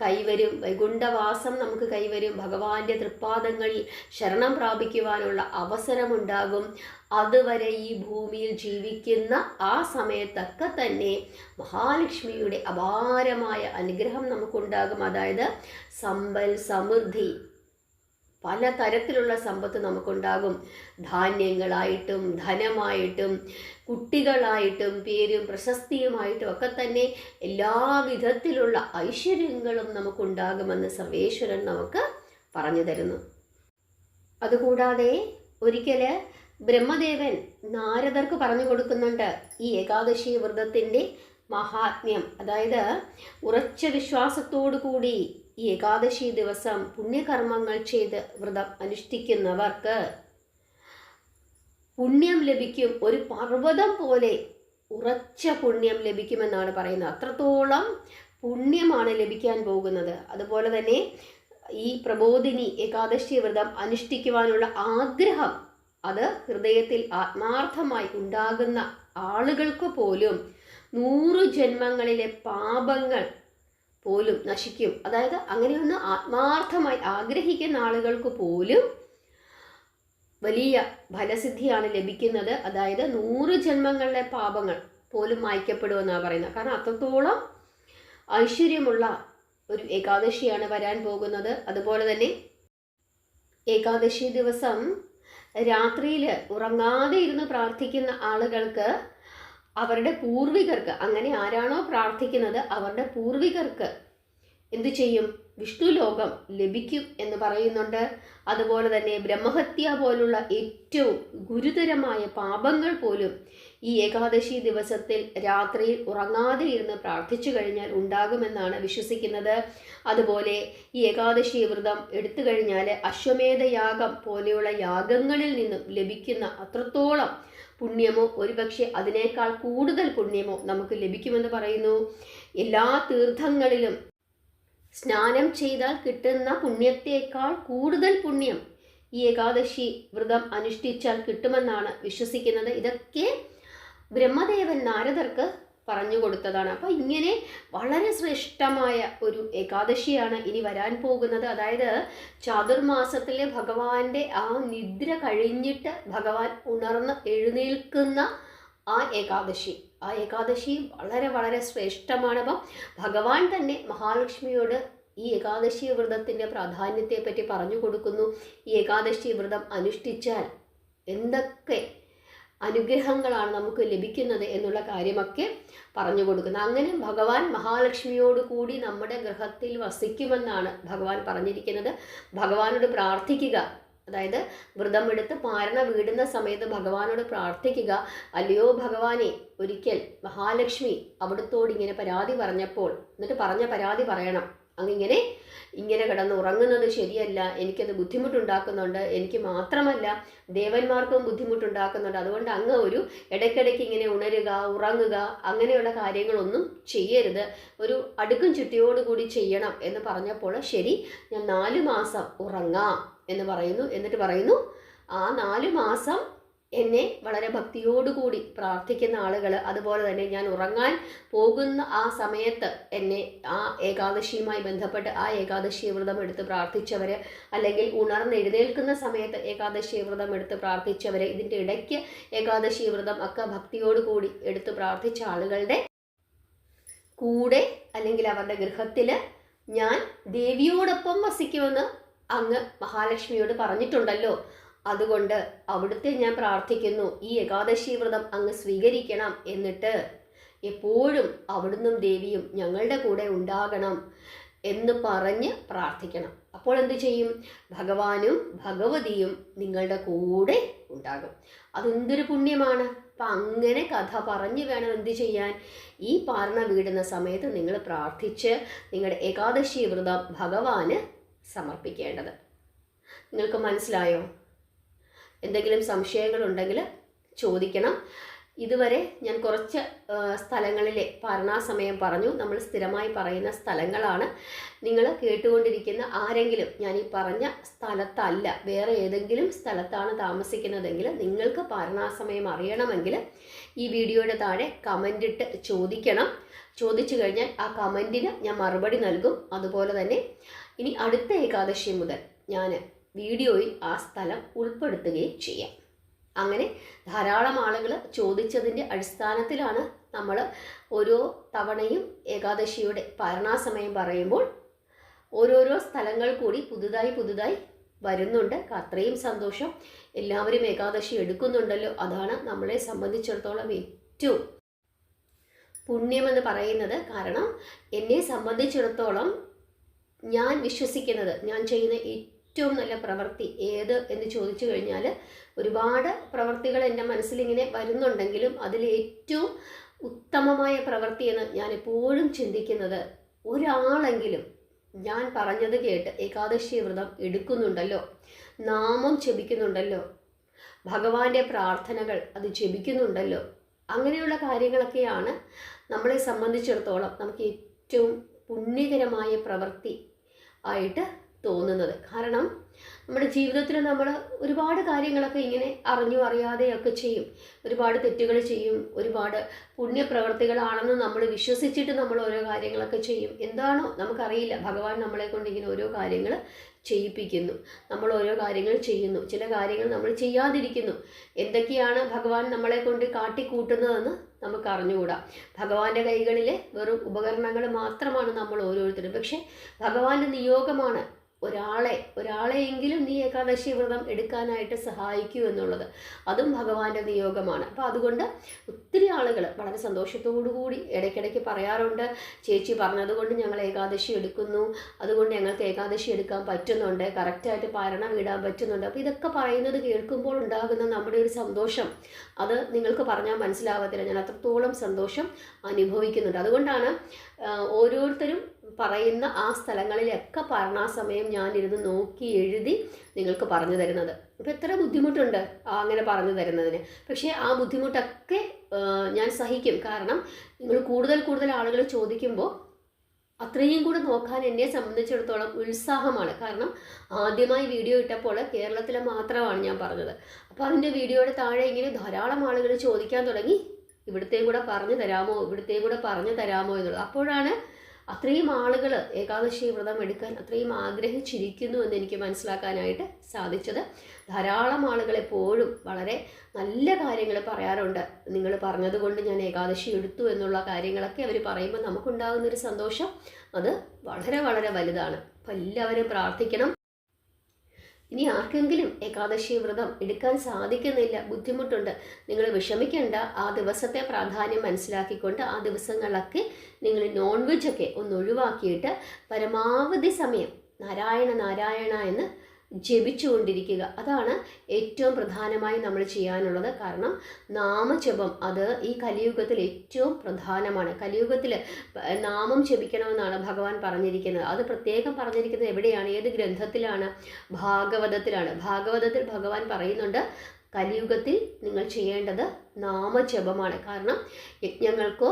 കൈവരും. വൈകുണ്ഠവാസം നമുക്ക് കൈവരും. ഭഗവാന്റെ തൃപ്പാദങ്ങളിൽ ശരണം പ്രാപിക്കുവാനുള്ള അവസരമുണ്ടാകും. അതുവരെ ഈ ഭൂമിയിൽ ജീവിക്കുന്ന ആ സമയത്തൊക്കെ തന്നെ മഹാലക്ഷ്മിയുടെ അപാരമായ അനുഗ്രഹം നമുക്കുണ്ടാകും. അതായത് സമ്പൽ സമൃദ്ധി, പല തരത്തിലുള്ള സമ്പത്ത് നമുക്കുണ്ടാകും. ധാന്യങ്ങളായിട്ടും ധനമായിട്ടും കുട്ടികളായിട്ടും പേരും പ്രശസ്തിയുമായിട്ടും ഒക്കെ തന്നെ എല്ലാ വിധത്തിലുള്ള ഐശ്വര്യങ്ങളും നമുക്കുണ്ടാകുമെന്ന് സർവേശ്വരൻ നമുക്ക് പറഞ്ഞു തരുന്നു. അതുകൂടാതെ ഒരിക്കൽ ബ്രഹ്മദേവൻ നാരദർക്ക് പറഞ്ഞു കൊടുക്കുന്നുണ്ട് ഈ ഏകാദശി വ്രതത്തിൻ്റെ മഹാത്മ്യം. അതായത് ഉറച്ച വിശ്വാസത്തോടു കൂടി ഈ ഏകാദശി ദിവസം പുണ്യകർമ്മങ്ങൾ ചെയ്ത് വ്രതം അനുഷ്ഠിക്കുന്നവർക്ക് പുണ്യം ലഭിക്കും. ഒരു പർവ്വതം പോലെ ഉറച്ച പുണ്യം ലഭിക്കുമെന്നാണ് പറയുന്നത്. അത്രത്തോളം പുണ്യമാണ് ലഭിക്കാൻ പോകുന്നത്. അതുപോലെ തന്നെ ഈ പ്രബോധിനി ഏകാദശി വ്രതം അനുഷ്ഠിക്കുവാനുള്ള ആഗ്രഹം അത് ഹൃദയത്തിൽ ആത്മാർത്ഥമായി ഉണ്ടാകുന്ന ആളുകൾക്ക് പോലും 100 ജന്മങ്ങളിലെ പാപങ്ങൾ പോലും നശിക്കും. അതായത് അങ്ങനെയൊന്ന് ആത്മാർത്ഥമായി ആഗ്രഹിക്കുന്ന ആളുകൾക്ക് പോലും വലിയ ഫലസിദ്ധിയാണ് ലഭിക്കുന്നത്. അതായത് 100 ജന്മങ്ങളിലെ പാപങ്ങൾ പോലും മായ്ക്കപ്പെടുമെന്നാണ് പറയുന്നത്. കാരണം അത്രത്തോളം ഐശ്വര്യമുള്ള ഒരു ഏകാദശിയാണ് വരാൻ പോകുന്നത്. അതുപോലെ തന്നെ ഏകാദശി ദിവസം രാത്രിയിൽ ഉറങ്ങാതെ ഇരുന്ന് പ്രാർത്ഥിക്കുന്ന ആളുകൾക്ക് അവരുടെ പൂർവികർക്ക്, അങ്ങനെ ആരാണോ പ്രാർത്ഥിക്കുന്നത് അവരുടെ പൂർവികർക്ക് എന്തു ചെയ്യും? വിഷ്ണു ലോകം ലഭിക്കും എന്ന് പറയുന്നുണ്ട്. അതുപോലെ തന്നെ ബ്രഹ്മഹത്യ പോലുള്ള ഏറ്റവും ഗുരുതരമായ പാപങ്ങൾ പോലും ഈ ഏകാദശി ദിവസത്തിൽ രാത്രിയിൽ ഉറങ്ങാതെ ഇരുന്ന് പ്രാർത്ഥിച്ചു കഴിഞ്ഞാൽ ഉണ്ടാകുമെന്നാണ് വിശ്വസിക്കുന്നത്. അതുപോലെ ഈ ഏകാദശി വ്രതം എടുത്തു കഴിഞ്ഞാൽ അശ്വമേധയാഗം പോലെയുള്ള യാഗങ്ങളിൽ നിന്നും ലഭിക്കുന്ന അത്രത്തോളം പുണ്യമോ ഒരുപക്ഷെ അതിനേക്കാൾ കൂടുതൽ പുണ്യമോ നമുക്ക് ലഭിക്കുമെന്ന് പറയുന്നു. എല്ലാ തീർത്ഥങ്ങളിലും സ്നാനം ചെയ്താൽ കിട്ടുന്ന പുണ്യത്തേക്കാൾ കൂടുതൽ പുണ്യം ഈ ഏകാദശി വ്രതം അനുഷ്ഠിച്ചാൽ കിട്ടുമെന്നാണ് വിശ്വസിക്കുന്നത്. ഇതൊക്കെ ബ്രഹ്മദേവൻ നാരദർക്ക് പറഞ്ഞു കൊടുത്തതാണ്. അപ്പോൾ ഇങ്ങനെ വളരെ ശ്രേഷ്ഠമായ ഒരു ഏകാദശിയാണ് ഇനി വരാൻ പോകുന്നത്. അതായത് ചാതുർമാസത്തിലെ ഭഗവാന്റെ ആ നിദ്ര കഴിഞ്ഞിട്ട് ഭഗവാൻ ഉണർന്ന് എഴുന്നേൽക്കുന്ന ആ ഏകാദശി വളരെ വളരെ ശ്രേഷ്ഠമാണ്. അപ്പം ഭഗവാൻ തന്നെ മഹാലക്ഷ്മിയോട് ഈ ഏകാദശി വ്രതത്തിൻ്റെ പ്രാധാന്യത്തെപ്പറ്റി പറഞ്ഞു കൊടുക്കുന്നു. ഈ ഏകാദശി വ്രതം അനുഷ്ഠിച്ചാൽ എന്തൊക്കെ അനുഗ്രഹങ്ങളാണ് നമുക്ക് ലഭിക്കുന്നത് എന്നുള്ള കാര്യമൊക്കെ പറഞ്ഞു കൊടുക്കുന്നത്. അങ്ങനെ ഭഗവാൻ മഹാലക്ഷ്മിയോട് കൂടി നമ്മുടെ ഗൃഹത്തിൽ വസിക്കുമെന്നാണ് ഭഗവാൻ പറഞ്ഞിരിക്കുന്നത്. ഭഗവാനോട് പ്രാർത്ഥിക്കുക, അതായത് വ്രതമെടുത്ത് പാരണ വീടുന്ന സമയത്ത് ഭഗവാനോട് പ്രാർത്ഥിക്കുക, അല്ലയോ ഭഗവാനെ, ഒരിക്കൽ മഹാലക്ഷ്മി അവിടുത്തോട് ഇങ്ങനെ പരാതി പറഞ്ഞപ്പോൾ, എന്നിട്ട് പറഞ്ഞ പരാതി പറയണം. അങ്ങിങ്ങനെ ഇങ്ങനെ കിടന്ന് ഉറങ്ങുന്നത് ശരിയല്ല, എനിക്കത് ബുദ്ധിമുട്ടുണ്ടാക്കുന്നുണ്ട്, എനിക്ക് മാത്രമല്ല ദേവന്മാർക്കും ബുദ്ധിമുട്ടുണ്ടാക്കുന്നുണ്ട്, അതുകൊണ്ട് അങ്ങ് ഒരു ഇടയ്ക്കിടയ്ക്ക് ഇങ്ങനെ ഉണരുക, ഉറങ്ങുക, അങ്ങനെയുള്ള കാര്യങ്ങളൊന്നും ചെയ്യരുത്, ഒരു അടുക്കും ചുറ്റിയോടുകൂടി ചെയ്യണം എന്ന് പറഞ്ഞപ്പോൾ ശരി ഞാൻ 4 മാസം ഉറങ്ങാം എന്ന് പറയുന്നു. എന്നിട്ട് പറയുന്നു ആ 4 മാസം എന്നെ വളരെ ഭക്തിയോടുകൂടി പ്രാർത്ഥിക്കുന്ന ആളുകൾ, അതുപോലെ തന്നെ ഞാൻ ഉറങ്ങാൻ പോകുന്ന ആ സമയത്ത് എന്നെ ആ ഏകാദശിയുമായി ബന്ധപ്പെട്ട് ആ ഏകാദശി വ്രതം എടുത്ത് പ്രാർത്ഥിച്ചവർ, അല്ലെങ്കിൽ ഉണർന്നെഴുന്നേൽക്കുന്ന സമയത്ത് ഏകാദശി വ്രതം എടുത്ത് പ്രാർത്ഥിച്ചവർ, ഇതിൻ്റെ ഇടയ്ക്ക് ഏകാദശി വ്രതം ഒക്കെ ഭക്തിയോടുകൂടി എടുത്ത് പ്രാർത്ഥിച്ച ആളുകളുടെ കൂടെ അല്ലെങ്കിൽ അവരുടെ ഗൃഹത്തിൽ ഞാൻ ദേവിയോടൊപ്പം വസിക്കുമെന്ന് അങ്ങ് മഹാലക്ഷ്മിയോട് പറഞ്ഞിട്ടുണ്ടല്ലോ. അതുകൊണ്ട് അവിടുത്തെ ഞാൻ പ്രാർത്ഥിക്കുന്നു, ഈ ഏകാദശി വ്രതം അങ്ങ് സ്വീകരിക്കണം, എന്നിട്ട് എപ്പോഴും അവിടുന്നും ദേവിയും ഞങ്ങളുടെ കൂടെ ഉണ്ടാകണം എന്ന് പറഞ്ഞ് പ്രാർത്ഥിക്കണം. അപ്പോൾ എന്ത് ചെയ്യും? ഭഗവാനും ഭഗവതിയും നിങ്ങളുടെ കൂടെ ഉണ്ടാകും. അതെന്തൊരു പുണ്യമാണ്. അപ്പം അങ്ങനെ കഥ പറഞ്ഞ് വേണം എന്ത് ചെയ്യാൻ? ഈ പാരണ വീടുന്ന സമയത്ത് നിങ്ങൾ പ്രാർത്ഥിച്ച് നിങ്ങളുടെ ഏകാദശി വ്രതം ഭഗവാന് സമർപ്പിക്കേണ്ടത്. നിങ്ങൾക്ക് മനസ്സിലായോ? എന്തെങ്കിലും സംശയങ്ങളുണ്ടെങ്കിൽ ചോദിക്കണം. ഇതുവരെ ഞാൻ കുറച്ച് സ്ഥലങ്ങളിലെ പാരണാസമയം പറഞ്ഞു. നമ്മൾ സ്ഥിരമായി പറയുന്ന സ്ഥലങ്ങളാണ്. നിങ്ങൾ കേട്ടുകൊണ്ടിരിക്കുന്ന ആരെങ്കിലും ഞാൻ ഈ പറഞ്ഞ സ്ഥലത്തല്ല, വേറെ ഏതെങ്കിലും സ്ഥലത്താണ് താമസിക്കുന്നതെങ്കിൽ നിങ്ങൾക്ക് പാരണാസമയം അറിയണമെങ്കിൽ ഈ വീഡിയോയുടെ താഴെ കമൻ്റ് ഇട്ട് ചോദിക്കണം. ചോദിച്ചു കഴിഞ്ഞാൽ ആ കമൻറ്റിന് ഞാൻ മറുപടി നൽകും. അതുപോലെ തന്നെ ഇനി അടുത്ത ഏകാദശി മുതൽ ഞാൻ വീഡിയോയിൽ ആ സ്ഥലം ഉൾപ്പെടുത്തുകയും ചെയ്യാം. അങ്ങനെ ധാരാളം ആളുകൾ ചോദിച്ചതിൻ്റെ അടിസ്ഥാനത്തിലാണ് നമ്മൾ ഓരോ തവണയും ഏകാദശിയുടെ പാരണാസമയം പറയുമ്പോൾ ഓരോരോ സ്ഥലങ്ങൾ കൂടി പുതുതായി വരുന്നുണ്ട്. അത്രയും സന്തോഷം. എല്ലാവരും ഏകാദശി എടുക്കുന്നുണ്ടല്ലോ. അതാണ് നമ്മളെ സംബന്ധിച്ചിടത്തോളം ഏറ്റവും പുണ്യമെന്ന് പറയുന്നത്. കാരണം എന്നെ സംബന്ധിച്ചിടത്തോളം ഞാൻ വിശ്വസിക്കുന്നത്, ഞാൻ ചെയ്യുന്ന ഏറ്റവും നല്ല പ്രവൃത്തി ഏത് എന്ന് ചോദിച്ചു കഴിഞ്ഞാൽ ഒരുപാട് പ്രവൃത്തികൾ എൻ്റെ മനസ്സിലിങ്ങനെ വരുന്നുണ്ടെങ്കിലും അതിൽ ഏറ്റവും ഉത്തമമായ പ്രവൃത്തി എന്ന് ഞാൻ എപ്പോഴും ചിന്തിക്കുന്നത്, ഒരാളെങ്കിലും ഞാൻ പറഞ്ഞത് കേട്ട് ഏകാദശി വ്രതം എടുക്കുന്നുണ്ടല്ലോ, നാമം ജപിക്കുന്നുണ്ടല്ലോ, ഭഗവാന്റെ പ്രാർത്ഥനകൾ അത് ജപിക്കുന്നുണ്ടല്ലോ, അങ്ങനെയുള്ള കാര്യങ്ങളൊക്കെയാണ് നമ്മളെ സംബന്ധിച്ചിടത്തോളം നമുക്ക് ഏറ്റവും പുണ്യകരമായ പ്രവൃത്തി ആയിട്ട് തോന്നുന്നത്. കാരണം നമ്മുടെ ജീവിതത്തിൽ നമ്മൾ ഒരുപാട് കാര്യങ്ങളൊക്കെ ഇങ്ങനെ അറിഞ്ഞു അറിയാതെയൊക്കെ ചെയ്യും, ഒരുപാട് തെറ്റുകൾ ചെയ്യും, ഒരുപാട് പുണ്യപ്രവർത്തികളാണെന്ന് നമ്മൾ വിശ്വസിച്ചിട്ട് നമ്മൾ ഓരോ കാര്യങ്ങളൊക്കെ ചെയ്യും. എന്താണോ നമുക്കറിയില്ല, ഭഗവാൻ നമ്മളെ കൊണ്ട് ഇങ്ങനെ ഓരോ കാര്യങ്ങൾ ചെയ്യിപ്പിക്കുന്നു, നമ്മൾ ഓരോ കാര്യങ്ങൾ ചെയ്യുന്നു, ചില കാര്യങ്ങൾ നമ്മൾ ചെയ്യാതിരിക്കുന്നു. എന്തൊക്കെയാണ് ഭഗവാൻ നമ്മളെ കൊണ്ട് കാട്ടിക്കൂട്ടുന്നതെന്ന് നമുക്ക് അറിഞ്ഞുകൂടാ. ഭഗവാന്റെ കൈകളിലെ വെറും ഉപകരണങ്ങൾ മാത്രമാണ് നമ്മൾ ഓരോരുത്തരും. പക്ഷെ ഭഗവാന്റെ നിയോഗമാണ് ഒരാളെയെങ്കിലും നീ ഏകാദശി വ്രതം എടുക്കാനായിട്ട് സഹായിക്കൂ എന്നുള്ളത്. അതും ഭഗവാന്റെ നിയോഗമാണ്. അപ്പോൾ അതുകൊണ്ട് ഒത്തിരി ആളുകൾ വളരെ സന്തോഷത്തോടു കൂടി ഇടയ്ക്കിടയ്ക്ക് പറയാറുണ്ട്, ചേച്ചി പറഞ്ഞതുകൊണ്ട് ഞങ്ങൾ ഏകാദശി എടുക്കുന്നു, അതുകൊണ്ട് ഞങ്ങൾക്ക് ഏകാദശി എടുക്കാൻ പറ്റുന്നുണ്ട്, കറക്റ്റായിട്ട് പാരണ വീടാൻ പറ്റുന്നുണ്ട്. അപ്പോൾ ഇതൊക്കെ പറയുന്നത് കേൾക്കുമ്പോൾ ഉണ്ടാകുന്ന നമ്മുടെ ഒരു സന്തോഷം അത് നിങ്ങൾക്ക് പറഞ്ഞാൽ മനസ്സിലാവത്തില്ല. ഞാൻ അത്രത്തോളം സന്തോഷം അനുഭവിക്കുന്നുണ്ട്. അതുകൊണ്ടാണ് ഓരോരുത്തരും പറയുന്ന ആ സ്ഥലങ്ങളിലൊക്കെ പാരണാസമയം ഞാനിരുന്ന് നോക്കി എഴുതി നിങ്ങൾക്ക് പറഞ്ഞു തരുന്നത്. അപ്പോൾ എത്ര ബുദ്ധിമുട്ടുണ്ട് അങ്ങനെ പറഞ്ഞു തരുന്നതിന്. പക്ഷേ ആ ബുദ്ധിമുട്ടൊക്കെ ഞാൻ സഹിക്കും. കാരണം നിങ്ങൾ കൂടുതൽ ആളുകൾ ചോദിക്കുമ്പോൾ അത്രയും കൂടെ നോക്കാൻ എന്നെ സംബന്ധിച്ചിടത്തോളം ഉത്സാഹമാണ്. കാരണം ആദ്യമായി വീഡിയോ ഇട്ടപ്പോൾ കേരളത്തിലെ മാത്രമാണ് ഞാൻ പറഞ്ഞത്. അപ്പോൾ അതിൻ്റെ വീഡിയോയുടെ താഴെ ഇങ്ങനെ ധാരാളം ആളുകൾ ചോദിക്കാൻ തുടങ്ങി, ഇവിടുത്തെയും കൂടെ പറഞ്ഞു തരാമോ എന്നുള്ളത്. അപ്പോഴാണ് അത്രയും ആളുകൾ ഏകാദശി വ്രതം എടുക്കാൻ അത്രയും ആഗ്രഹിച്ചിരിക്കുന്നു എന്ന് എനിക്ക് മനസ്സിലാക്കാനായിട്ട് സാധിച്ചത്. ധാരാളം ആളുകൾ എപ്പോഴും വളരെ നല്ല കാര്യങ്ങൾ പറയാറുണ്ട്. നിങ്ങൾ പറഞ്ഞതുകൊണ്ട് ഞാൻ ഏകാദശി എടുത്തു എന്നുള്ള കാര്യങ്ങളൊക്കെ അവർ പറയുമ്പോൾ നമുക്കുണ്ടാകുന്നൊരു സന്തോഷം അത് വളരെ വലുതാണ്. അപ്പോൾ എല്ലാവരും പ്രാർത്ഥിക്കണം. ഇനി ആർക്കെങ്കിലും ഏകാദശി വ്രതം എടുക്കാൻ സാധിക്കുന്നില്ല, ബുദ്ധിമുട്ടുണ്ട്, നിങ്ങൾ വിഷമിക്കേണ്ട. ആ ദിവസത്തെ പ്രാധാന്യം മനസ്സിലാക്കിക്കൊണ്ട് ആ ദിവസങ്ങളിലൊക്കെ നിങ്ങൾ നോൺ വെജൊക്കെ ഒന്ന് ഒഴിവാക്കിയിട്ട് പരമാവധി സമയം നാരായണ എന്ന് ജപിച്ചുകൊണ്ടിരിക്കുക. അതാണ് ഏറ്റവും പ്രധാനമായി നമ്മൾ ചെയ്യാനുള്ളത്. കാരണം നാമജപം അത് ഈ കലിയുഗത്തിൽ ഏറ്റവും പ്രധാനമാണ്. കലിയുഗത്തിൽ നാമം ജപിക്കണമെന്നാണ് ഭഗവാൻ പറഞ്ഞിരിക്കുന്നത്. അത് പ്രത്യേകം പറഞ്ഞിരിക്കുന്നത് എവിടെയാണ്, ഏത് ഗ്രന്ഥത്തിലാണ്? ഭാഗവതത്തിലാണ്. ഭാഗവതത്തിൽ ഭഗവാൻ പറയുന്നുണ്ട് കലിയുഗത്തിൽ നിങ്ങൾ ചെയ്യേണ്ടത് നാമജപമാണ്. കാരണം യജ്ഞങ്ങൾക്കോ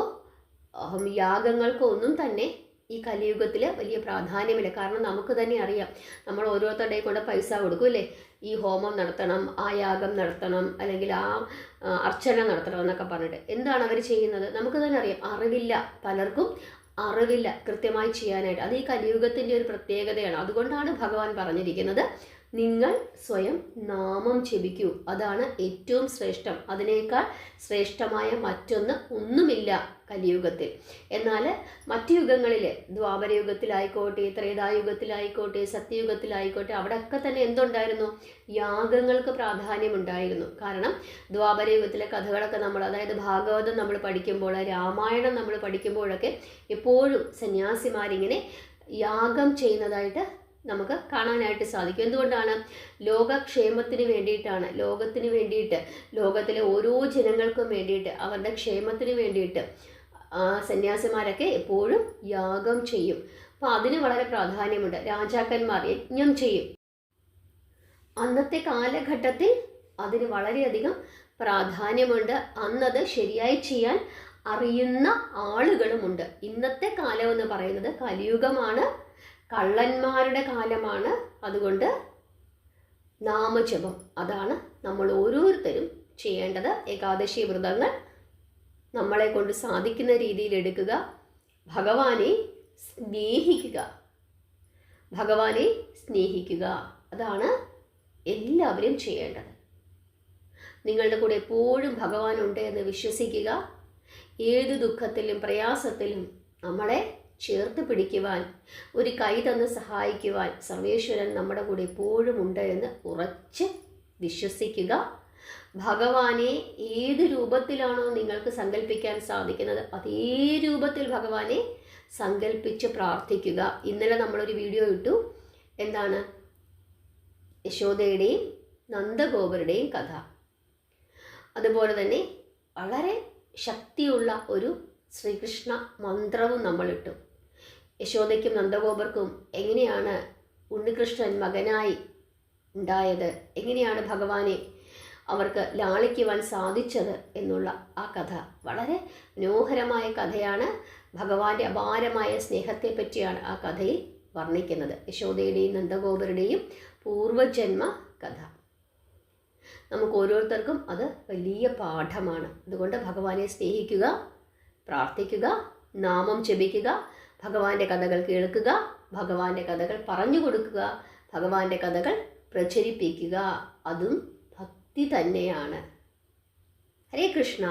യാഗങ്ങൾക്കോ ഒന്നും തന്നെ ഈ കലിയുഗത്തിൽ വലിയ പ്രാധാന്യമില്ല. കാരണം നമുക്ക് തന്നെ അറിയാം, നമ്മൾ ഓരോരുത്തരുടെ കൊണ്ട് പൈസ കൊടുക്കും അല്ലേ, ഈ ഹോമം നടത്തണം, ആ യാഗം നടത്തണം, അല്ലെങ്കിൽ ആ അർച്ചന നടത്തണം എന്നൊക്കെ പറഞ്ഞിട്ട്. എന്താണ് അവർ ചെയ്യുന്നത്? നമുക്ക് തന്നെ അറിയാം. അറിവില്ല, പലർക്കും അറിവില്ല കൃത്യമായി ചെയ്യാനായിട്ട്. അത് ഈ കലിയുഗത്തിൻ്റെ ഒരു പ്രത്യേകതയാണ്. അതുകൊണ്ടാണ് ഭഗവാൻ പറഞ്ഞിരിക്കുന്നത് നിങ്ങൾ സ്വയം നാമം ജപിക്കൂ, അതാണ് ഏറ്റവും ശ്രേഷ്ഠം. അതിനേക്കാൾ ശ്രേഷ്ഠമായ മറ്റൊന്ന് ഒന്നുമില്ല കലിയുഗത്തിൽ. എന്നാൽ മറ്റു യുഗങ്ങളിൽ, ദ്വാപരയുഗത്തിലായിക്കോട്ടെ, ത്രേതായുഗത്തിലായിക്കോട്ടെ, സത്യയുഗത്തിലായിക്കോട്ടെ, അവിടെയൊക്കെ തന്നെ എന്തുണ്ടായിരുന്നു? യാഗങ്ങൾക്ക് പ്രാധാന്യമുണ്ടായിരുന്നു. കാരണം ദ്വാപരയുഗത്തിലെ കഥകളൊക്കെ നമ്മൾ, അതായത് ഭാഗവതം നമ്മൾ പഠിക്കുമ്പോൾ, രാമായണം നമ്മൾ പഠിക്കുമ്പോഴൊക്കെ എപ്പോഴും സന്യാസിമാരിങ്ങനെ യാഗം ചെയ്യുന്നതായിട്ട് നമുക്ക് കാണാനായിട്ട് സാധിക്കും. എന്തുകൊണ്ടാണ്? ലോകക്ഷേമത്തിന് വേണ്ടിയിട്ടാണ്. ലോകത്തിന് വേണ്ടിയിട്ട്, ലോകത്തിലെ ഓരോ ജനങ്ങൾക്കും വേണ്ടിയിട്ട്, അവരുടെ ക്ഷേമത്തിന് വേണ്ടിയിട്ട് സന്യാസിമാരൊക്കെ എപ്പോഴും യാഗം ചെയ്യും. അപ്പോൾ അതിന് വളരെ പ്രാധാന്യമുണ്ട്. രാജാക്കന്മാർ യജ്ഞം ചെയ്യും. അന്നത്തെ കാലഘട്ടത്തിൽ അതിന് വളരെയധികം പ്രാധാന്യമുണ്ട്. അന്നത് ശരിയായി ചെയ്യാൻ അറിയുന്ന ആളുകളുമുണ്ട്. ഇന്നത്തെ കാലം എന്ന് പറയുന്നത് കലിയുഗമാണ്, കള്ളന്മാരുടെ കാലമാണ്. അതുകൊണ്ട് നാമജപം അതാണ് നമ്മൾ ഓരോരുത്തരും ചെയ്യേണ്ടത്. ഏകാദശി വ്രതങ്ങൾ നമ്മളെ കൊണ്ട് സാധിക്കുന്ന രീതിയിൽ എടുക്കുക. ഭഗവാനെ സ്നേഹിക്കുക, ഭഗവാനെ സ്നേഹിക്കുക. അതാണ് എല്ലാവരും ചെയ്യേണ്ടത്. നിങ്ങളുടെ കൂടെ എപ്പോഴും ഭഗവാനുണ്ട് എന്ന് വിശ്വസിക്കുക. ഏത് ദുഃഖത്തിലും പ്രയാസത്തിലും നമ്മളെ ചേർത്ത് പിടിക്കുവാൻ, ഒരു കൈ തന്ന് സഹായിക്കുവാൻ സർവേശ്വരൻ നമ്മുടെ കൂടെ എപ്പോഴും ഉണ്ട് എന്ന് ഉറച്ച് വിശ്വസിക്കുക. ഭഗവാനെ ഏത് രൂപത്തിലാണോ നിങ്ങൾക്ക് സങ്കല്പിക്കാൻ സാധിക്കുന്നത് അതേ രൂപത്തിൽ ഭഗവാനെ സങ്കല്പിച്ച് പ്രാർത്ഥിക്കുക. ഇന്നലെ നമ്മളൊരു വീഡിയോ ഇട്ടു. എന്താണ്? യശോദയുടെയും നന്ദഗോപരുടെയും കഥ. അതുപോലെ തന്നെ വളരെ ശക്തിയുള്ള ഒരു ശ്രീകൃഷ്ണ മന്ത്രവും നമ്മളിട്ടു. യശോദയ്ക്കും നന്ദഗോപർക്കും എങ്ങനെയാണ് ഉണ്ണികൃഷ്ണൻ മകനായി ഉണ്ടായത്, എങ്ങനെയാണ് ഭഗവാനെ അവർക്ക് ലാളിക്കുവാൻ സാധിച്ചത് എന്നുള്ള ആ കഥ വളരെ മനോഹരമായ കഥയാണ്. ഭഗവാന്റെ അപാരമായ സ്നേഹത്തെ പറ്റിയാണ് ആ കഥയിൽ വർണ്ണിക്കുന്നത്. യശോദയുടെയും നന്ദഗോപരുടെയും പൂർവജന്മ കഥ. നമുക്ക് ഓരോരുത്തർക്കും അത് വലിയ പാഠമാണ്. അതുകൊണ്ട് ഭഗവാനെ സ്നേഹിക്കുക, പ്രാർത്ഥിക്കുക, നാമം ജപിക്കുക, ഭഗവാന്റെ കഥകൾ കേൾക്കുക, ഭഗവാന്റെ കഥകൾ പറഞ്ഞു കൊടുക്കുക, ഭഗവാന്റെ കഥകൾ പ്രചരിപ്പിക്കുക. അതും ഭക്തി തന്നെയാണ്. ഹരേ കൃഷ്ണ.